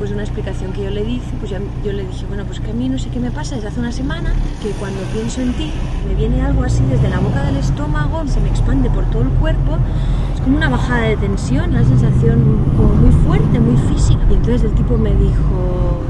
después de una explicación que yo le dije, pues yo le dije, bueno, pues que a mí no sé qué me pasa desde hace una semana, que cuando pienso en ti me viene algo así desde la boca del estómago, se me expande por todo el cuerpo, es como una bajada de tensión, una sensación como muy fuerte, muy física. Y entonces el tipo me dijo,